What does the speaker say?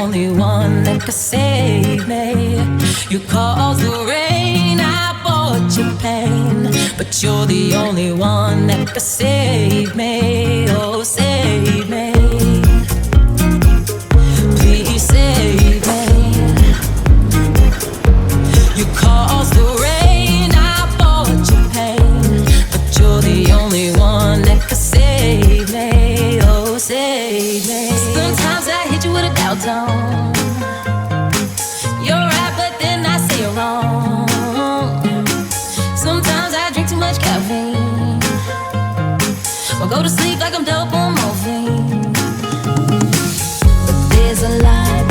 only one that could save me. You caused the rain, I bought you pain, but you're the only one that could save me. Oh, save me. Please save me. You caused the rain, I bought you pain, but you're the only one that could save me. Oh, save me. Sometimes I hit you with a doubt zone. You're right, but then I say you're wrong. Sometimes I drink too much caffeine, or go to sleep like I'm dope on morphine. But there's a lie,